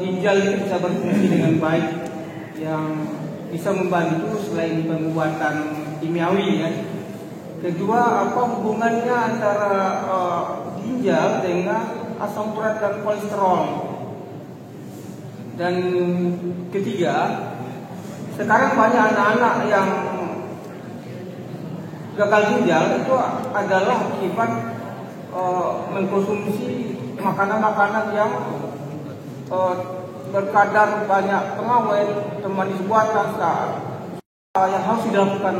ginjal itu bisa berfungsi dengan baik, yang bisa membantu selain pengobatan kimiawi ya. Kedua, apa hubungannya antara ginjal dengan asam urat dan kolesterol? Dan ketiga, sekarang banyak anak-anak yang gagal ginjal itu adalah akibat mengkonsumsi makanan-makanan yang berkadar banyak pengawet, manis buatan, yang harus dilakukan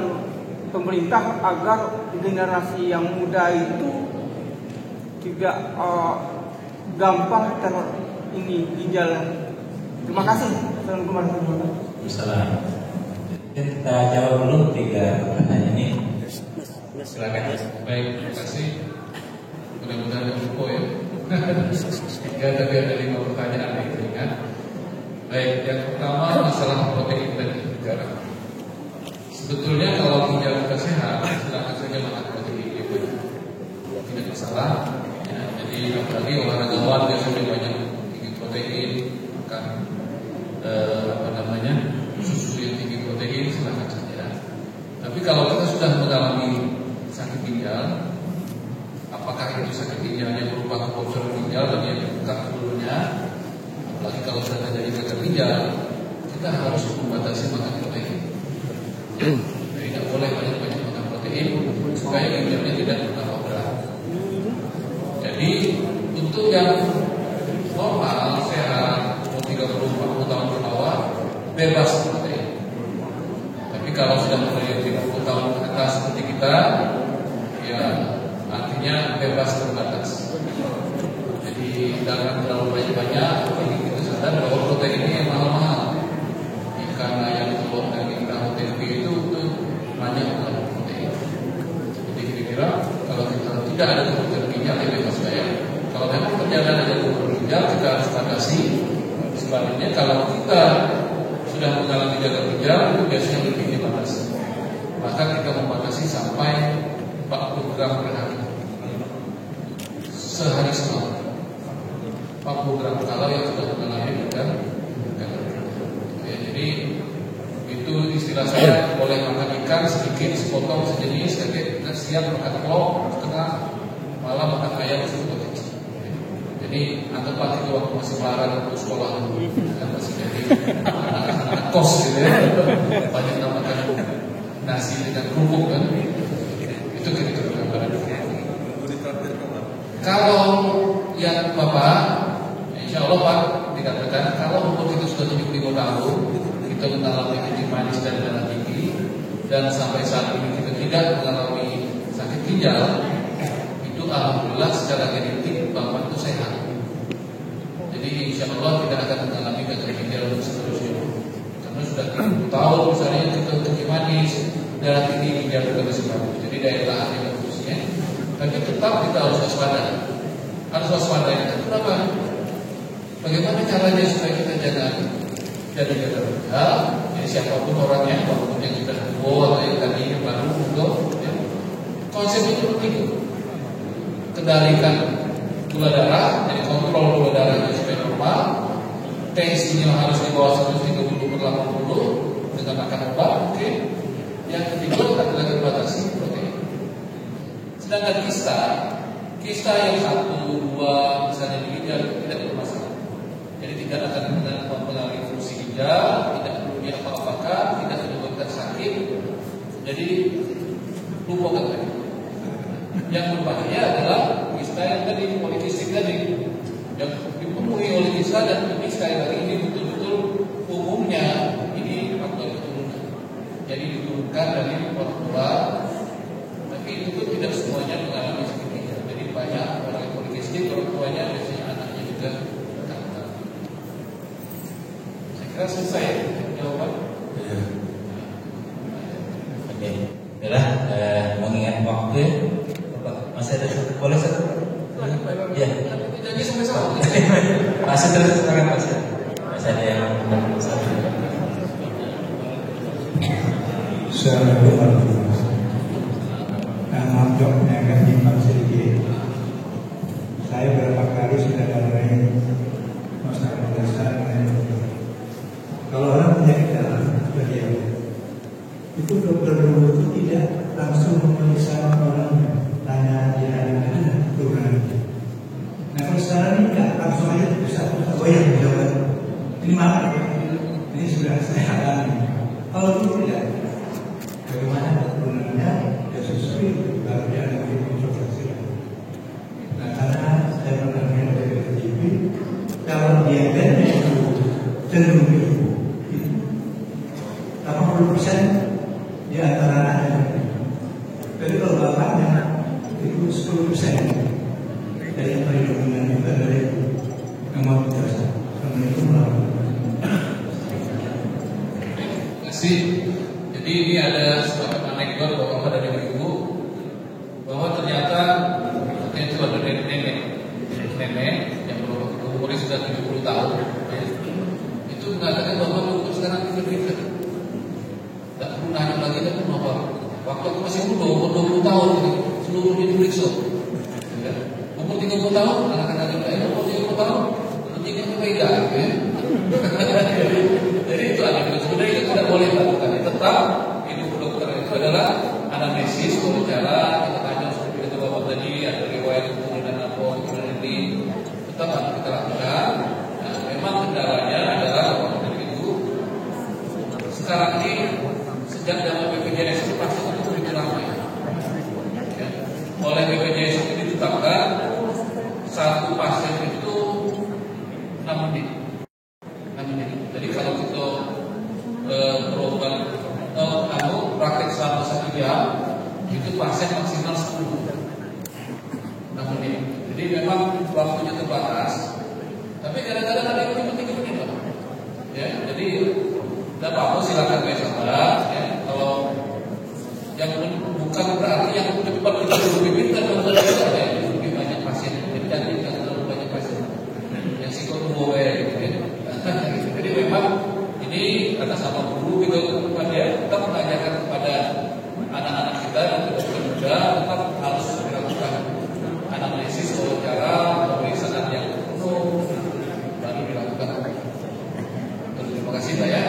pemerintah agar generasi yang muda itu tidak gampang ginjal. Terima kasih. Assalamualaikum warahmatullahi wabarakatuh. Kita jawab dulu 3 pertanyaan ini. Silakan. Baik, terima kasih. Mudah-mudahan tidak lupa ya. Ya, tapi ada 5 pertanyaan yang teringat. Baik, yang pertama masalah protein tadi garam. Sebetulnya kalau ginjal kita sehat, silakan saja makan protein itu tidak masalah. Ya, jadi apalagi olahragawan biasanya banyak tinggi protein, makan susu yang tinggi protein silakan saja. Tapi kalau kita sudah mengalami sakit ginjal, apakah itu sakit ginjalnya berupa kebocoran ginjal dan yang bukan dulunya, apalagi kalau sudah terjadi gagal ginjal, kita harus membatasi makan protein. Jadi tidak boleh banyak-banyak makan protein supaya ginjalnya tidak bertambah berat. Jadi untuk yang normal, sehat, 30-40 tahun ke bawah, bebas protein. Tapi kalau sudah mulai 30 tahun ke atas seperti kita, ya artinya bebas terbatas. Jadi jangan terlalu banyak-banyak. Kita sadar bahwa protein ini yang mahal-mahal. Ikan, ayam, telur, daging, tahu, tempe itu banyak protein. Jadi kira-kira kalau kita tidak ada kebutuhan ginjal, ya bebas bayar. Kalau memang perjalanan ada kebutuhan ginjal, kita harus batasi. Sebaliknya kalau kita sudah mengalami gagal ginjal, itu biasanya lebih dibatasi. Maka kita membatasi sampai 40 gram per hari sehari semalam. 40 gram kalau yang sudah mengalami gagal ginjal. Ya, jadi itu istilah saya, boleh makan ikan sedikit, sepotong sejenis, tapi siang makan telur setengah, malam makan ayam sedikit. Jadi anggaplah itu waktu masih marah untuk sekolah dulu, kan masih jadi anak-anak kos gitu ya, banyak makan nasi dengan kerupuk kan, itu kira-kira gambaran. Kalau yang Bapak, insya Allah Pak dikatakan kalau umur kita sudah 75 tahun, kita mengalami kencing manis dan darah tinggi, dan sampai saat ini kita tidak mengalami sakit ginjal, itu alhamdulillah secara genetik Bapak itu sehat. Jadi insya Allah tidak akan mengalami gagal ginjal dan seterusnya. Karena sudah 30 tahun misalnya kita kencing manis, darah tinggi, ginjal juga masih bagus. Jadi daya tahannya bagusnya. Tapi tetap kita harus waspada. Harus waspada itu kenapa? Bagaimana caranya supaya kita jangan jadi gagal ginjal? Jadi siapapun orangnya, walaupun yang sudah tua atau yang tadi baru untuk ya. Konsep itu penting. Kendalikan gula darah, jadi kontrol gula darahnya supaya normal. Tensinya harus di bawah 130/80 dengan makan obat. Oke. Yang ketiga adalah batasi protein. Sedangkan kista yang 1, 2 misalnya di ginjal tidak bermasalah. Jadi tidak akan mempengaruhi fungsi ginjal, tidak perlu diapa-apakan, tidak menyebabkan sakit. Jadi lupakan tadi. Yang berbahaya adalah kista yang tadi, polikistik tadi, yang dipenuhi oleh kista, dan ini sekali lagi ini betul-betul umumnya ini faktor keturunan. Jadi diturunkan dari orang tua, tapi itu pun tidak semuanya mengalami sakit ginjal. Jadi banyak orang yang polikistik, orang tuanya biasanya anaknya juga kanker. Saya kira selesai jawaban. Oke, itulah mengingat waktu. Masih ada satu, boleh satu? Iya. Jadi sampai sama. Masih terus sekarang masih ada yang satu. Assalamualaikum. Nama jawabnya kan Imam sedikit. Saya berapa kali sudah darai masalah dasar. Kalau orang penyakit dalam itu dokter dulu itu tidak langsung memeriksa orang. Tanya dia ada kurang. Nah kalau sekarang ini tidak langsung aja bisa yang menjawab. Ini maaf, ini sudah saya alami. Kalau itu tidak, bagaimana keturunannya? Ya sesuai kalau dia ada kontroversi. Nah karena saya pernah melihat dari TV, kalau dia diabetesnya itu cenderung ibu, 80% di antara anaknya. Jadi kalau bapaknya itu 10% dari yang paling dominan juga dari yang mau biasa. Assalamualaikum warahmatullahi Terima kasih. Jadi ini ada suatu anekdot bahwa pada dari ibu tahun, ya, itu mengatakan bahwa dokter sekarang pinter-pinter, tidak perlu nanya lagi, tidak perlu apa. Waktu aku masih muda, umur 20 tahun, seluruhnya diperiksa. Ya. Umur 30 tahun, anak-anak kita umur 30 tahun, nantinya itu beda, ya. Jadi itu anak sebenarnya itu tidak boleh dilakukan. Tetap ibu dokter itu adalah anamnesis, wawancara, kita tanya seperti itu bapak tadi, ada riwayat kemudian apa, kemudian ini, tetap harus kita lakukan. Nah, memang kendalanya adalah bapak tadi itu sekarang ini sejak zaman BPJS itu pasti itu lebih ramai. Ya. Oleh BPJS itu ditetapkan satu pasien itu 6 menit. Jadi kalau kita berobat praktek selama 1 jam, itu pasien maksimal 10 menit. Jadi memang waktunya terbatas. Tapi kadang-kadang ada yang 3 menit, Pak. Ya, jadi tidak apa-apa, silakan sabar. Ya, kalau yang bukan berarti yang cepat kita lebih pintar ya, lebih banyak pasien. Jadi jangan terlalu banyak pasien. Yang psikomotor gitu ya. Jadi memang ini atas nama guru kita tetap mengajarkan kepada anak-anak kita dan dokter muda tetap harus dilakukan analisis wawancara, pemeriksaan yang penuh baru dilakukan. Terima kasih Pak ya.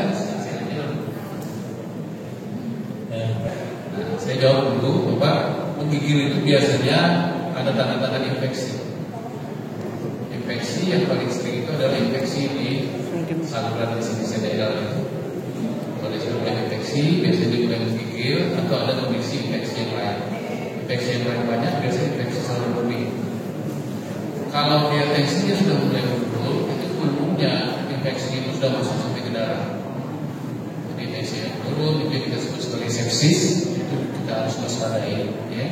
Saya jawab dulu, Bapak. Menggigil itu biasanya ada tanda-tanda infeksi. Infeksi yang paling sering itu adalah infeksi di saluran isi daerah itu. Kalau di situ infeksi, biasanya dia mulai menggigil atau ada kondisi infeksi yang lain. Infeksi yang lain banyak, biasanya infeksi saluran kemih. Kalau dia infeksinya sudah mulai muncul, itu umumnya infeksi itu sudah masuk sampai ke darah. Jadi infeksi yang turun, itu kita sebut sebagai sepsis, itu kita harus waspadai. Ya.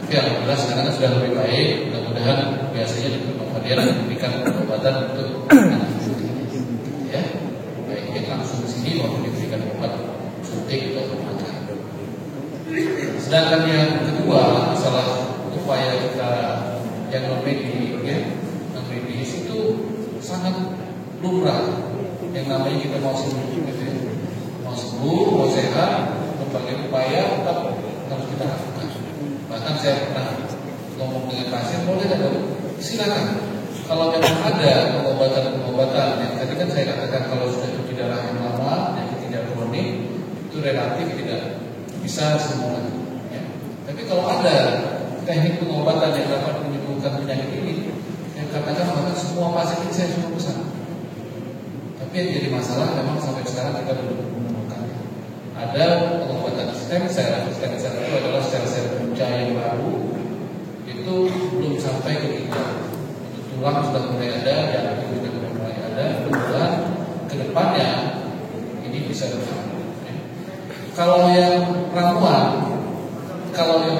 Tapi alhamdulillah sekarang sudah lebih baik. Mudah-mudahan biasanya di Muhammadiyah memberikan pengobatan untuk ya, baik yang langsung ke sini maupun diberikan obat suntik atau makan. Sedangkan yang kedua, masalah upaya kita yang non-medis, ya, non-medis itu sangat lumrah. Yang namanya kita mau sembuh, gitu ya. Mau sembuh, mau sehat, berbagai upaya tetap harus kita lakukan. Bahkan saya pernah ngomong dengan pasien, boleh tidak? Silakan. Kalau memang ada pengobatan yang tadi kan saya katakan kalau sudah cuci darah yang lama, yang tidak kronik, itu relatif tidak bisa sembuh. Ya. Tapi kalau ada teknik pengobatan yang dapat menyembuhkan penyakit ini, saya katakan bahkan semua pasien ini saya suruh pesan. Tapi yang jadi masalah memang sampai sekarang kita belum menemukan. Ada pengobatan stem cell itu adalah sel-sel punca yang baru, itu belum sampai ke kita. Tulang sudah mulai ada, jantung sudah mulai ada. Kemudian ke depannya ini bisa berjalan. Kalau yang ramuan, kalau yang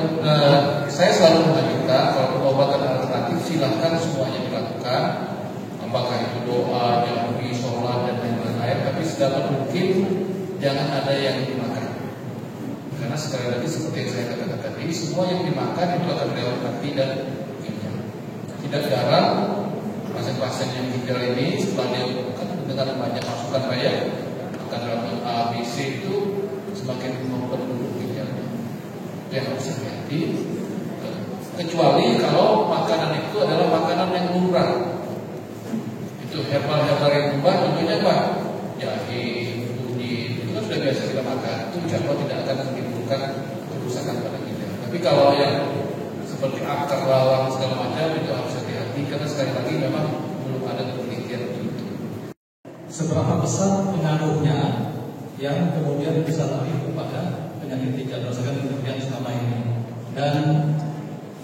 saya selalu mengajukan kalau pengobatan alternatif silahkan semuanya dilakukan. Apakah itu doa, nyambi, sholat dan lain-lain. Tapi sedapat mungkin jangan ada yang dimakan. Karena sekali lagi seperti yang saya katakan tadi, semua yang dimakan itu akan lewat hati dan ginjal. Tidak jarang pasien-pasien yang ginjal ini setelah dia dengan banyak masukan banyak akan melakukan A, B, C itu semakin memperburuk ginjalnya. Itu yang harus hati-hati. Kecuali kalau makanan itu adalah makanan yang lumrah. Itu herbal-herbal yang lumrah contohnya apa? Jahe, kunyit, itu kan sudah biasa kita makan. Itu insya Allah tidak akan menimbulkan kerusakan pada ginjal. Tapi kalau yang seperti akar bawang segala macam itu harus hati-hati karena sekali lagi memang belum ada penelitian itu. Seberapa besar pengaruhnya yang kemudian bisa lebih kepada penyakit ginjal berdasarkan penelitian selama ini? Dan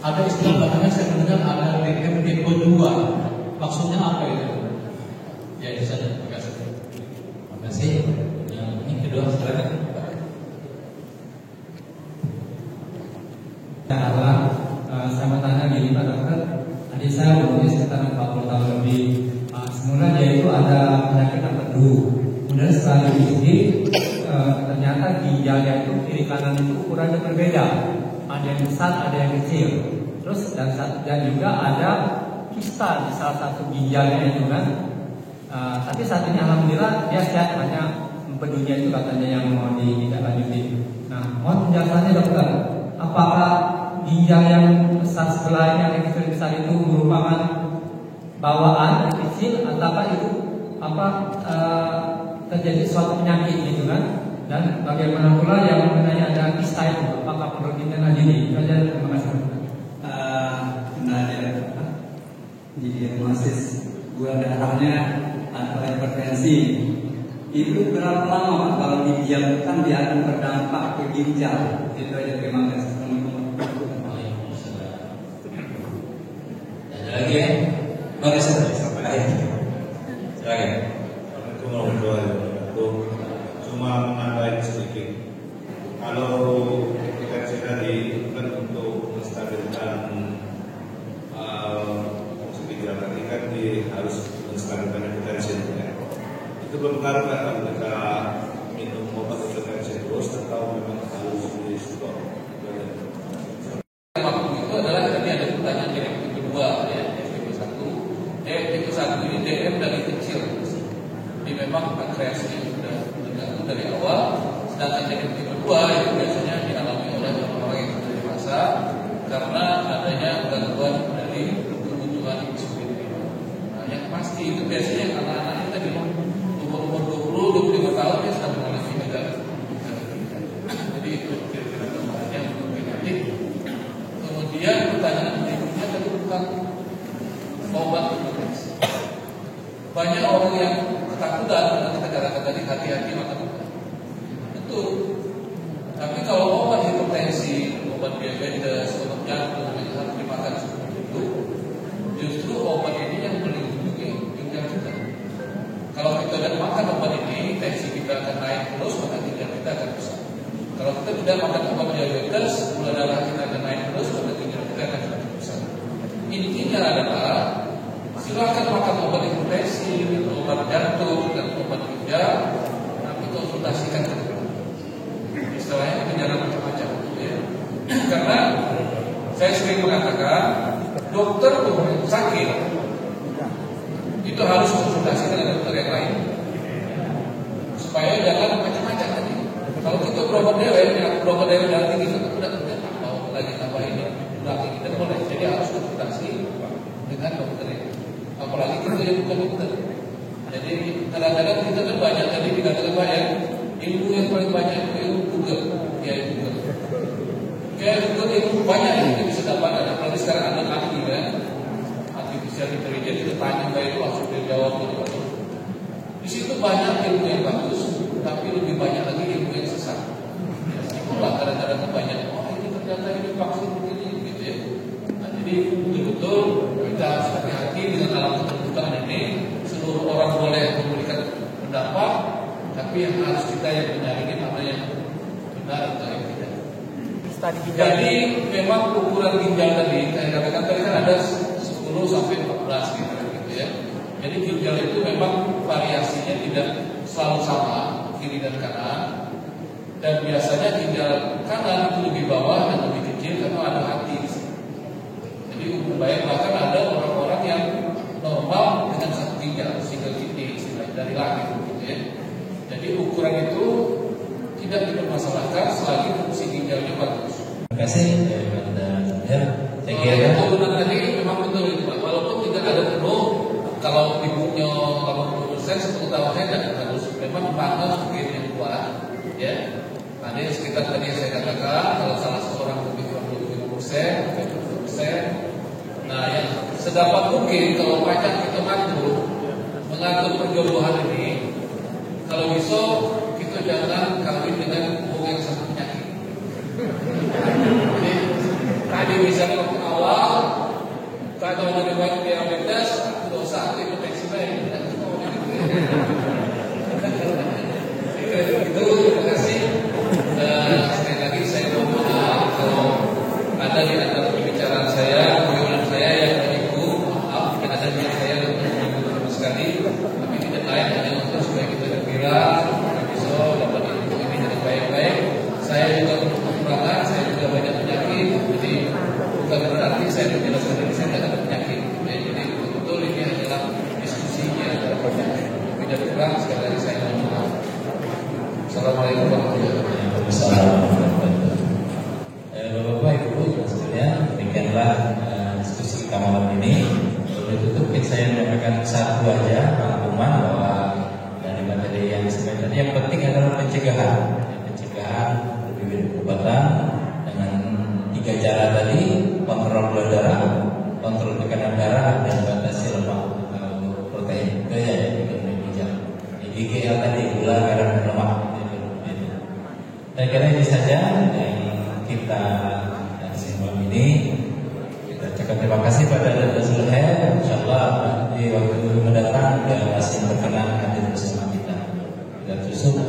ada istilah belakangan saya mendengar ada DM tipe 2. Maksudnya apa itu? Ya itu saja. Terima kasih. Terima kasih. Yang ini kedua silakan. Saya mau tanya gini Pak Dokter, adik saya umurnya sekitar 40 tahun lebih. Semula dia itu ada penyakit tertentu. Kemudian setelah diuji, ternyata ginjalnya itu kiri kanan itu ukurannya berbeda. Ada yang besar, ada yang kecil. Terus dan juga ada kista di salah satu ginjalnya itu kan. Tapi saat ini alhamdulillah dia sehat, hanya empedunya itu katanya yang mau ditindaklanjuti. Nah, mohon penjelasannya dokter, apakah ginjal yang besar sebelah yang ekstrim besar itu merupakan bawaan kecil ataukah itu terjadi suatu penyakit gitu kan? Dan bagaimana pula yang mengenai ada kista itu, apakah perlu ditindaklanjuti? Itu aja, terima kasih. Diagnosis gula darahnya atau hipertensi itu berapa lama kalau didiamkan dia akan berdampak ke ginjal? Itu aja, terima kasih. Ada lagi ya? Oke, silakan. Assalamualaikum warahmatullahi wabarakatuh. Cuma menambahin sedikit. Kalau kita tadi kan untuk menstabilkan ginjal tadi kan harus menstabilkan hipertensi ya. Itu berpengaruh kan mereka minum obat hipertensi terus atau memang harus di stop? Itu adalah tadi ada pertanyaan yang kedua ya, tipe 1 ini DM dari kecil. Jadi memang pankreasnya sudah terganggu dari awal. Sedangkan tipe 2 itu biasanya dialami oleh orang-orang yang sudah dewasa karena adanya gangguan dari kebutuhan insulin. Nah, yang pasti itu biasanya anak-anak kita di umur 20-25 tahun dia sudah mengalami gejala. Jadi itu kira-kira gambarannya untuk penyakit. Kemudian pertanyaan berikutnya tadi bukan obat hipertensi. Banyak orang yang ketakutan dengan kita katakan tadi hati-hati makan obat. Betul. Tapi kalau obat hipertensi, obat diabetes, obat jantung yang harus dimakan seperti itu, justru obat ini yang melindungi ginjal kita. Kalau kita tidak makan obat ini, tensi kita akan naik terus, maka ginjal kita akan rusak. Kalau kita tidak makan obat diabetes, gula darah kita akan naik terus, maka ginjal kita akan rusak. Intinya adalah silakan makan obat hipertensi, obat jantung, dan obat ginjal, tapi konsultasikan ke dokter. Istilahnya itu jangan macam-macam, ya. Karena saya sering mengatakan dokter sakit itu harus konsultasi dengan dokter yang lain supaya jangan macam-macam tadi. Kalau kita berobat darah tinggi, kita udah mau lagi tambah ini, udah kita boleh. Jadi harus konsultasi dengan dokter itu. Apalagi kita yang bukan dokter. Jadi kadang-kadang kita kan banyak tadi dikatakan banyak ilmu yang paling banyak itu ilmu Google, ya Google. Kayak Google ilmu banyak yang kita bisa dapatkan. Apalagi sekarang ada ahli kan, artificial intelligence kita tanya kayak itu langsung dia jawab gitu. Di situ banyak ilmu yang bagus, tapi lebih banyak lagi ilmu yang sesat. Itulah kadang-kadang banyak. Oh ini ternyata ini vaksin begini gitu ya. Nah, jadi betul-betul kita harus hati-hati dengan alam keterbukaan ini. Seluruh orang boleh memberikan pendapat, tapi yang harus kita yang menyaring mana yang benar atau yang tidak. Jadi memang ukuran ginjal tadi, saya katakan tadi kan ada 10 sampai 14 gitu ya. Jadi ginjal itu memang variasinya tidak selalu sama kiri dan kanan. Dan biasanya ginjal kanan itu lebih bawah dan lebih kecil karena ada hati. Jadi umum baik, bahkan ada orang-orang yang normal dengan satu ginjal, single kidney dari lahir gitu ya. Jadi ukuran itu tidak dipermasalahkan selagi fungsi ginjalnya bagus. Terima kasih. Saya kira turunan tadi memang betul itu Pak. Walaupun tidak ada penuh, kalau ibunya 80% 10 tahun saya tidak harus memang banget begini yang kuat, ya. Ada yang sekitar tadi yang saya katakan, kalau salah seorang lebih kurang 20%, nah yang sedapat mungkin kalau pacar kita mengatur perjodohan ini, kalau bisa kita jangan kawin dengan hubungan yang sangat penyakit. Jadi tadi misalnya waktu awal kalau dari banyak diabetes, dosa hipertensi lain. Itu terima kasih. Sekali lagi saya mohon maaf kalau ada di antara pembicaraan saya, guyonan saya yang menyinggung, maaf yang ada di saya yang menyinggung sama sekali, tapi tidak lain hanya untuk supaya kita gembira, bisa dapat ilmu ini dengan baik-baik. Saya juga untuk kekurangan, saya juga banyak penyakit, jadi bukan berarti saya menjelaskan diri saya tidak ada penyakit. Jadi betul-betul ini adalah diskusinya antara penyakit. satu aja rangkuman bahwa dari materi yang disampaikan yang penting adalah pencegahan obat-obatan dengan 3 cara tadi: kontrol gula darah, kontrol tekanan darah, dan batasi lemak protein. Itu ya GGL tadi, gula, garam, dan lemak. Dan karena ini saja yang kita simak ini. Kita ucapkan terima kasih pada Dr. Zulher. Insyaallah di waktu mendatang dia masih berkenan hadir bersama kita. Dan justru